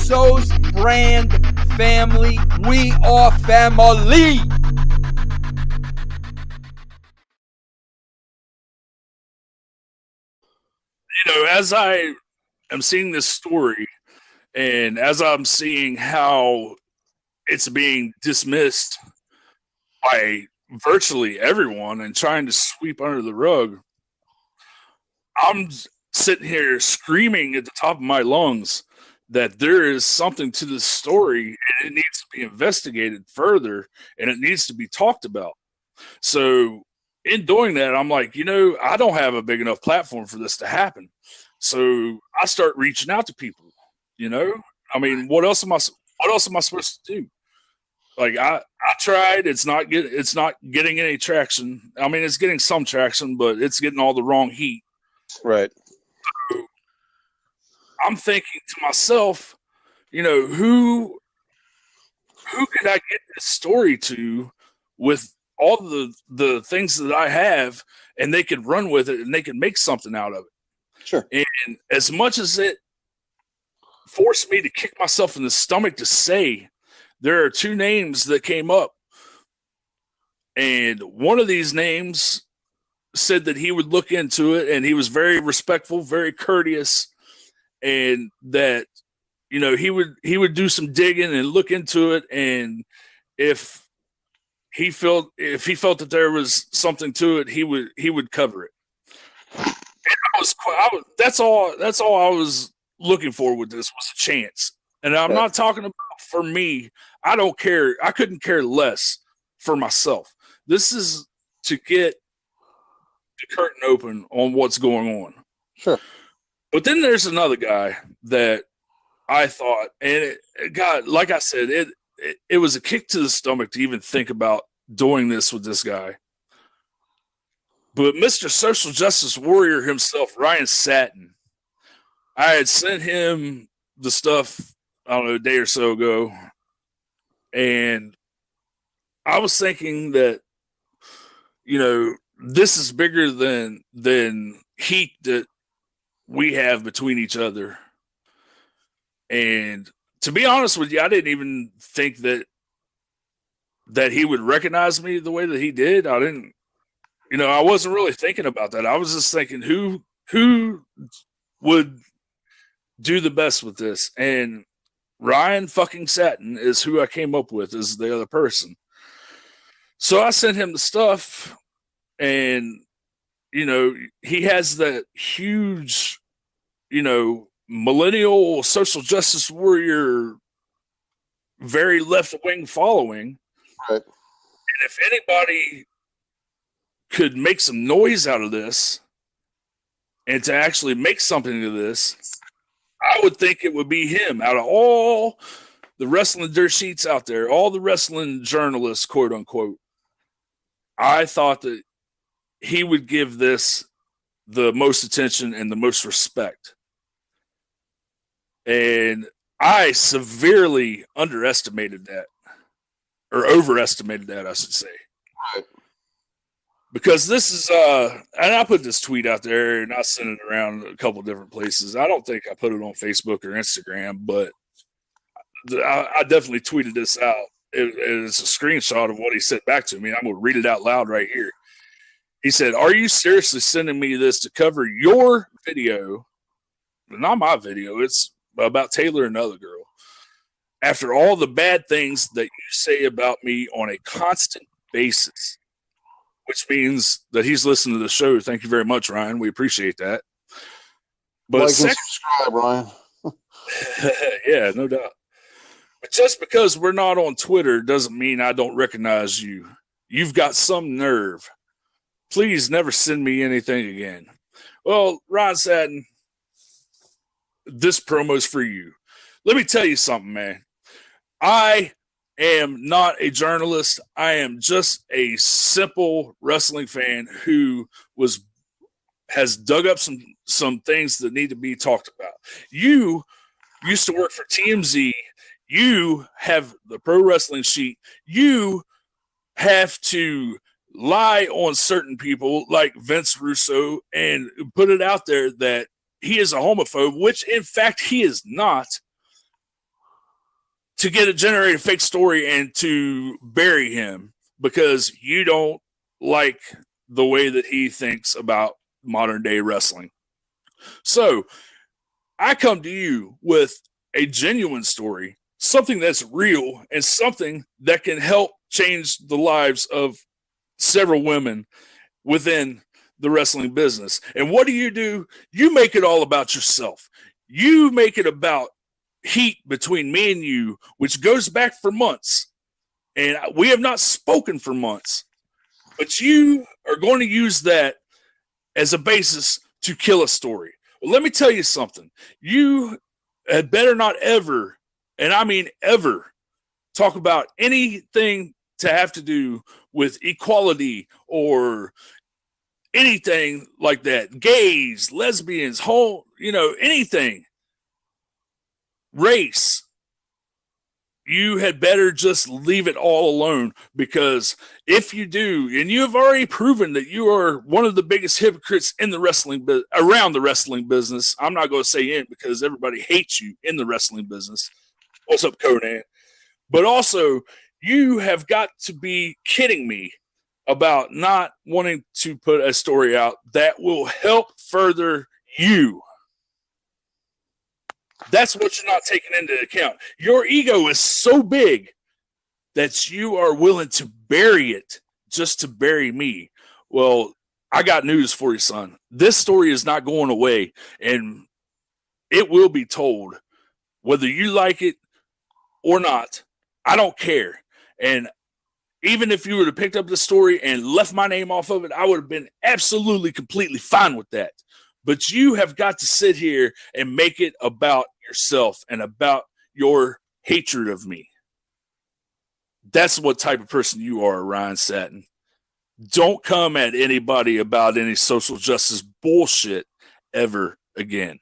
Russos brand family. We are family. As I am seeing this story and as I'm seeing how it's being dismissed by virtually everyone and trying to sweep under the rug, I'm sitting here screaming at the top of my lungs that there is something to this story and it needs to be investigated further and it needs to be talked about. So in doing that, I'm like, I don't have a big enough platform for this to happen. So I start reaching out to people, I mean, what else am I supposed to do? Like I tried, it's not getting any traction. I mean, it's getting some traction, but it's getting all the wrong heat. Right. So I'm thinking to myself, who could I get this story to with all the things that I have, and they could run with it and they could make something out of it. Sure. And as much as it forced me to kick myself in the stomach to say, there are two names that came up, and one of these names said that he would look into it, and he was very respectful, very courteous, and that he would do some digging and look into it, and if he felt that there was something to it, he would cover it. And that's all I was looking for with this was a chance. And I'm not talking about for me. I don't care. I couldn't care less for myself. This is to get the curtain open on what's going on. Sure. But then there's another guy that I thought, and God, like I said, it was a kick to the stomach to even think about doing this with this guy. But Mr. Social Justice Warrior himself, Lyin Ratin, I had sent him the stuff, I don't know, a day or so ago. And I was thinking that, this is bigger than heat that we have between each other. And to be honest with you, I didn't even think that he would recognize me the way that he did. I didn't, I wasn't really thinking about that. I was just thinking who would do the best with this. And Lyin fucking Ratin is who I came up with as the other person. So I sent him the stuff, and, he has that huge, millennial social justice warrior, very left-wing following. Right. And if anybody could make some noise out of this and to actually make something of this, I would think it would be him. Out of all the wrestling dirt sheets out there, all the wrestling journalists, quote unquote, I thought that he would give this the most attention and the most respect. And I severely underestimated that, or overestimated that, I should say. Right. Because this is, and I put this tweet out there and I sent it around a couple different places. I don't think I put it on Facebook or Instagram, but I definitely tweeted this out. It's a screenshot of what he said back to me. I'm going to read it out loud right here. He said, "Are you seriously sending me this to cover your video?" Not my video. It's about Taylor and the other girl. "After all the bad things that you say about me on a constant basis." Which means that he's listening to the show. Thank you very much, Ryan. We appreciate that. But like and subscribe, Ryan. Yeah, no doubt. But just because we're not on Twitter doesn't mean I don't recognize you. You've got some nerve. Please never send me anything again. Well, Lyin Ratin, this promo's for you. Let me tell you something, man. I am not a journalist. I am just a simple wrestling fan who has dug up some things that need to be talked about. You used to work for TMZ. You have the Pro Wrestling Sheet. You have to lie on certain people like Vince Russo and put it out there that he is a homophobe, which in fact he is not. to generate a fake story and to bury him because you don't like the way that he thinks about modern day wrestling. So I come to you with a genuine story, something that's real and something that can help change the lives of several women within the wrestling business. And what do? You make it all about yourself. You make it about heat between me and you, which goes back for months. And we have not spoken for months. But you are going to use that as a basis to kill a story. Well, let me tell you something. You had better not ever, and I mean ever, talk about anything to have to do with equality or anything like that. Gays, lesbians, anything. Race. You had better just leave it all alone, because if you do, and you have already proven that you are one of the biggest hypocrites in the wrestling around the wrestling business. I'm not going to say it because everybody hates you in the wrestling business. What's up, Conan? But also, you have got to be kidding me about not wanting to put a story out that will help further you. That's what you're not taking into account. Your ego is so big that you are willing to bury it just to bury me. Well, I got news for you, son. This story is not going away, and it will be told, whether you like it or not. I don't care. And even if you would have picked up the story and left my name off of it, I would have been absolutely, completely fine with that. But you have got to sit here and make it about yourself and about your hatred of me. That's what type of person you are, Ryan Satin. Don't come at anybody about any social justice bullshit ever again.